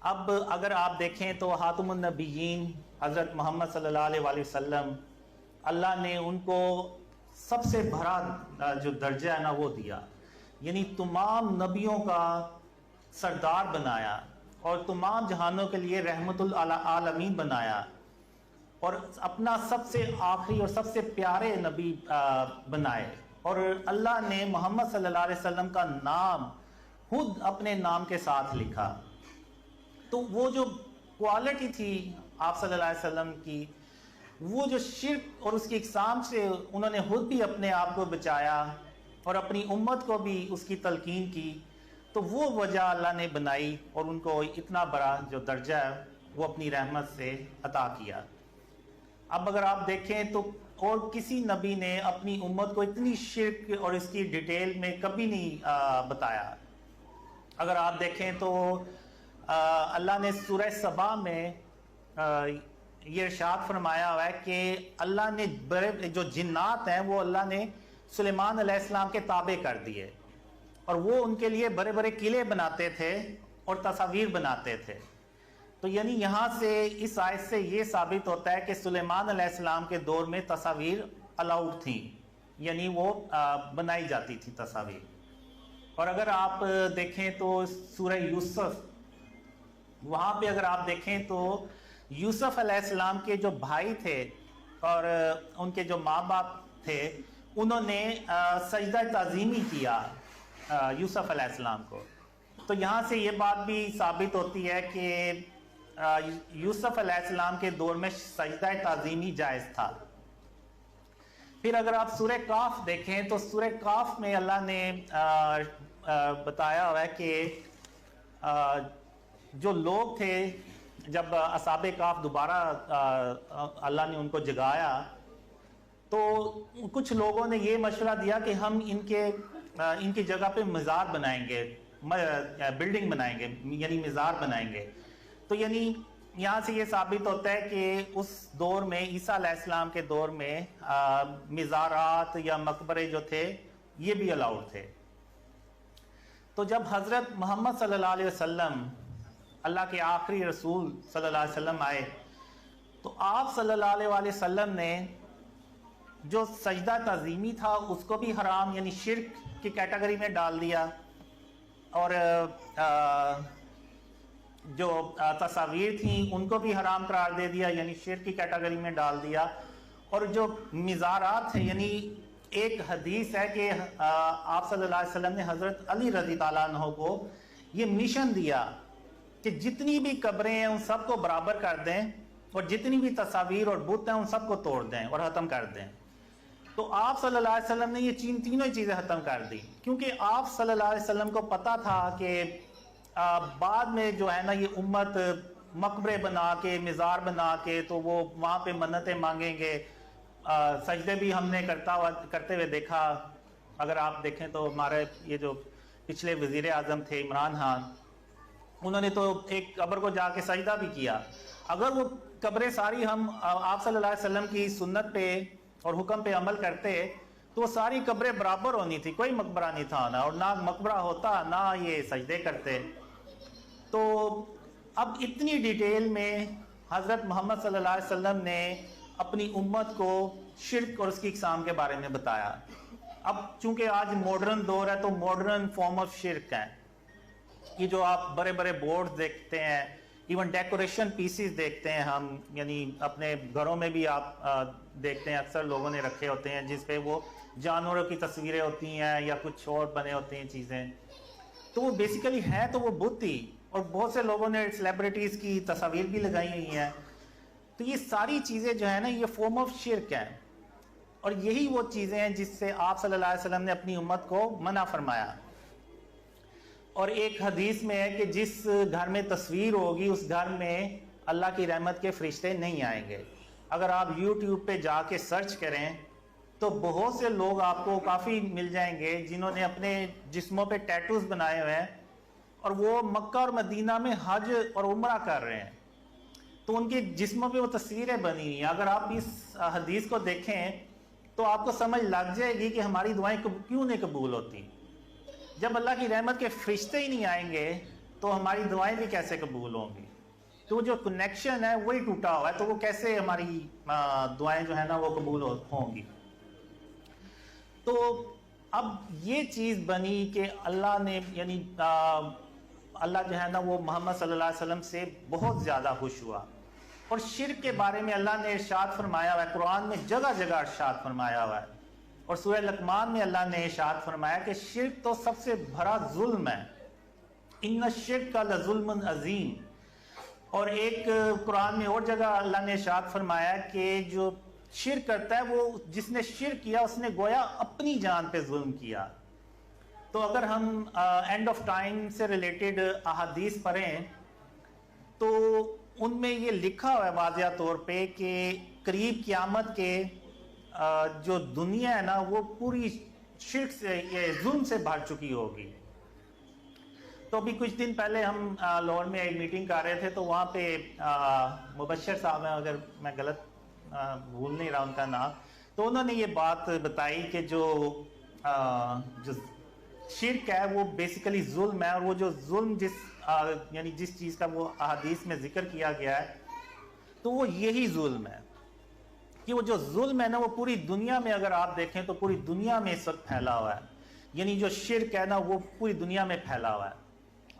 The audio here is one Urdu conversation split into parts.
اب اگر آپ دیکھیں تو خاتم النبیین حضرت محمد صلی اللہ علیہ وآلہ وسلم، اللہ نے ان کو سب سے بڑا جو درجہ ہے نا وہ دیا، یعنی تمام نبیوں کا سردار بنایا اور تمام جہانوں کے لیے رحمت العالمین بنایا، اور اپنا سب سے آخری اور سب سے پیارے نبی بنائے، اور اللہ نے محمد صلی اللہ علیہ وسلم کا نام خود اپنے نام کے ساتھ لکھا۔ تو وہ جو کوالٹی تھی آپ صلی اللہ علیہ وسلم کی، وہ جو شرک اور اس کی اقسام سے انہوں نے خود بھی اپنے آپ کو بچایا اور اپنی امت کو بھی اس کی تلقین کی، تو وہ وجہ اللہ نے بنائی اور ان کو اتنا بڑا جو درجہ ہے وہ اپنی رحمت سے عطا کیا۔ اب اگر آپ دیکھیں تو اور کسی نبی نے اپنی امت کو اتنی شرک اور اس کی ڈیٹیل میں کبھی نہیں بتایا۔ اگر آپ دیکھیں تو اللہ نے سورہ سبا میں یہ ارشاد فرمایا ہوا ہے کہ اللہ نے بڑے جو جنات ہیں وہ اللہ نے سلیمان علیہ السلام کے تابع کر دیے، اور وہ ان کے لیے بڑے بڑے قلعے بناتے تھے اور تصاویر بناتے تھے۔ تو یعنی یہاں سے اس آیت سے یہ ثابت ہوتا ہے کہ سلیمان علیہ السلام کے دور میں تصاویر الاؤڈ تھیں، یعنی وہ بنائی جاتی تھی تصاویر۔ اور اگر آپ دیکھیں تو سورہ یوسف، وہاں پہ اگر آپ دیکھیں تو یوسف علیہ السلام کے جو بھائی تھے اور ان کے جو ماں باپ تھے، انہوں نے سجدہ تعظیمی کیا یوسف علیہ السلام کو۔ تو یہاں سے یہ بات بھی ثابت ہوتی ہے کہ یوسف علیہ السلام کے دور میں سجدہ تعظیمی جائز تھا۔ پھر اگر آپ سورہ کاف دیکھیں تو سورہ کاف میں اللہ نے بتایا ہوا ہے کہ جو لوگ تھے، جب اصحاب کاف دوبارہ اللہ نے ان کو جگایا تو کچھ لوگوں نے یہ مشورہ دیا کہ ہم ان کی جگہ پہ مزار بنائیں گے، بلڈنگ بنائیں گے، یعنی مزار بنائیں گے۔ تو یعنی یہاں سے یہ ثابت ہوتا ہے کہ اس دور میں عیسیٰ علیہ السلام کے دور میں مزارات یا مقبرے جو تھے یہ بھی الاؤڈ تھے۔ تو جب حضرت محمد صلی اللہ علیہ وسلم، اللہ کے آخری رسول صلی اللہ علیہ وسلم آئے تو آپ صلی اللہ علیہ وآلہ وسلم نے جو سجدہ تعظیمی تھا اس کو بھی حرام، یعنی شرک کی کیٹیگری میں ڈال دیا، اور جو تصاویر تھیں ان کو بھی حرام قرار دے دیا، یعنی شرک کی کیٹیگری میں ڈال دیا۔ اور جو مزارات ہیں، یعنی ایک حدیث ہے کہ آپ صلی اللہ علیہ وسلم نے حضرت علی رضی اللہ عنہ کو یہ مشن دیا کہ جتنی بھی قبریں ہیں ان سب کو برابر کر دیں، اور جتنی بھی تصاویر اور بت ہیں ان سب کو توڑ دیں اور ختم کر دیں۔ تو آپ صلی اللہ علیہ وسلم نے یہ تینوں چیزیں ختم کر دی، کیونکہ آپ صلی اللہ علیہ وسلم کو پتا تھا کہ بعد میں جو ہے نا یہ امت مقبرے بنا کے، مزار بنا کے، تو وہ وہاں پہ منتیں مانگیں گے۔ سجدے بھی ہم نے کرتے ہوئے دیکھا۔ اگر آپ دیکھیں تو ہمارے یہ جو پچھلے وزیر اعظم تھے عمران خان، انہوں نے تو ایک قبر کو جا کے سجدہ بھی کیا۔ اگر وہ قبریں ساری ہم آپ صلی اللہ علیہ وسلم کی سنت پہ اور حکم پہ عمل کرتے تو وہ ساری قبریں برابر ہونی تھی، کوئی مقبرہ نہیں تھا نا، اور نہ مقبرہ ہوتا نہ یہ سجدے کرتے۔ تو اب اتنی ڈیٹیل میں حضرت محمد صلی اللہ علیہ وسلم نے اپنی امت کو شرک اور اس کی اقسام کے بارے میں بتایا۔ اب چونکہ آج ماڈرن دور ہے تو ماڈرن فارم آف شرک ہے، یہ جو آپ بڑے بڑے بورڈ دیکھتے ہیں، ایون ڈیکوریشن پیسز دیکھتے ہیں ہم، یعنی اپنے گھروں میں بھی آپ دیکھتے ہیں اکثر لوگوں نے رکھے ہوتے ہیں جس پہ وہ جانوروں کی تصویریں ہوتی ہیں یا کچھ اور بنے ہوتے ہیں چیزیں، تو وہ بیسیکلی ہے تو وہ بت ہی، اور بہت سے لوگوں نے سیلیبریٹیز کی تصاویر بھی لگائی ہوئی ہیں۔ تو یہ ساری چیزیں جو ہیں نا یہ فارم آف شرک ہیں، اور یہی وہ چیزیں ہیں جس سے آپ صلی اللہ علیہ وسلم نے اپنی امت کو منع فرمایا۔ اور ایک حدیث میں ہے کہ جس گھر میں تصویر ہوگی اس گھر میں اللہ کی رحمت کے فرشتے نہیں آئیں گے۔ اگر آپ یوٹیوب پہ جا کے سرچ کریں تو بہت سے لوگ آپ کو کافی مل جائیں گے جنہوں نے اپنے جسموں پہ ٹیٹوز بنائے ہوئے ہیں اور وہ مکہ اور مدینہ میں حج اور عمرہ کر رہے ہیں، تو ان کے جسموں پہ وہ تصویریں بنی ہوئی ہیں۔ اگر آپ اس حدیث کو دیکھیں تو آپ کو سمجھ لگ جائے گی کہ ہماری دعائیں کیوں نہیں قبول ہوتی۔ جب اللہ کی رحمت کے فرشتے ہی نہیں آئیں گے تو تو ہماری دعائیں بھی کیسے قبول ہوں گی؟ تو جو کنیکشن ہے وہی ٹوٹا ہوا ہے، تو وہ کیسے ہماری دعائیں جو ہے نا وہ قبول ہوں گی؟ تو اب یہ چیز بنی کہ اللہ نے یعنی اللہ جو ہے نا وہ محمد صلی اللہ علیہ وسلم سے بہت زیادہ خوش ہوا، اور شرک کے بارے میں اللہ نے ارشاد فرمایا ہوا ہے، قرآن میں جگہ جگہ ارشاد فرمایا ہوا ہے، اور سورہ لقمان میں اللہ نے ارشاد فرمایا کہ شرک تو سب سے بڑا ظلم ہے، ان الشرک لظلم عظیم۔ اور ایک قرآن میں اور جگہ اللہ نے ارشاد فرمایا کہ جو شرک کرتا ہے وہ جس نے شرک کیا اس نے گویا اپنی جان پہ ظلم کیا۔ تو اگر ہم اینڈ آف ٹائم سے ریلیٹڈ احادیث پڑھیں تو ان میں یہ لکھا ہوا ہے واضح طور پہ کہ قریب قیامت کے جو دنیا ہے نا وہ پوری شرک سے یہ ظلم سے بھر چکی ہوگی۔ تو ابھی کچھ دن پہلے ہم لاہور میں ایک میٹنگ کر رہے تھے، تو وہاں پہ مبشر صاحب ہیں، اگر میں غلط بھول نہیں رہا ان کا نام، تو انہوں نے یہ بات بتائی کہ جو شرک ہے وہ بیسیکلی ظلم ہے، اور وہ جو ظلم یعنی جس چیز کا وہ احادیث میں ذکر کیا گیا ہے تو وہ یہی ظلم ہے کہ وہ جو ظلم ہے نا وہ پوری دنیا میں اگر آپ دیکھیں تو پوری دنیا میں اس وقت پھیلا ہوا ہے، یعنی جو شرک ہے نا وہ پوری دنیا میں پھیلا ہوا ہے۔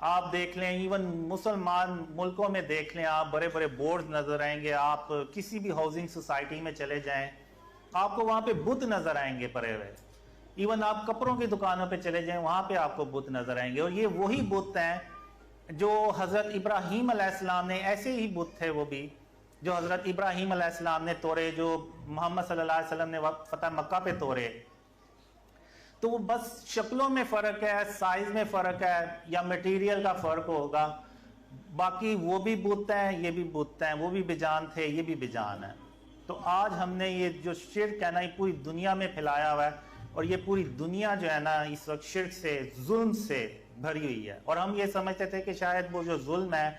آپ دیکھ لیں ایون مسلمان ملکوں میں دیکھ لیں، آپ بڑے بڑے بورڈز نظر آئیں گے، آپ کسی بھی ہاؤسنگ سوسائٹی میں چلے جائیں آپ کو وہاں پہ بت نظر آئیں گے پڑے ہوئے، ایون آپ کپڑوں کی دکانوں پہ چلے جائیں وہاں پہ آپ کو بت نظر آئیں گے، اور یہ وہی بت ہیں جو حضرت ابراہیم علیہ السلام نے، ایسے ہی بت تھے وہ بھی جو حضرت ابراہیم علیہ السلام نے توڑے، جو محمد صلی اللہ علیہ وسلم نے فتح مکہ پہ توڑے۔ تو وہ بس شکلوں میں فرق ہے، سائز میں فرق ہے، یا میٹیریل کا فرق ہوگا، باقی وہ بھی بت ہیں یہ بھی بت ہیں، وہ بھی بجان تھے یہ بھی بجان ہیں۔ تو آج ہم نے یہ جو شرک ہے نا یہ پوری دنیا میں پھیلایا ہوا ہے، اور یہ پوری دنیا جو ہے نا اس وقت شرک سے ظلم سے بھری ہوئی ہے، اور ہم یہ سمجھتے تھے کہ شاید وہ جو ظلم ہے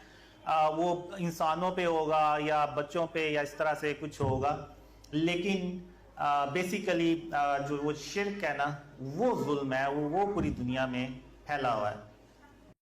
وہ انسانوں پہ ہوگا یا بچوں پہ یا اس طرح سے کچھ ہوگا، لیکن بیسیکلی جو وہ شرک ہے نا وہ ظلم ہے، وہ پوری دنیا میں پھیلا ہوا ہے۔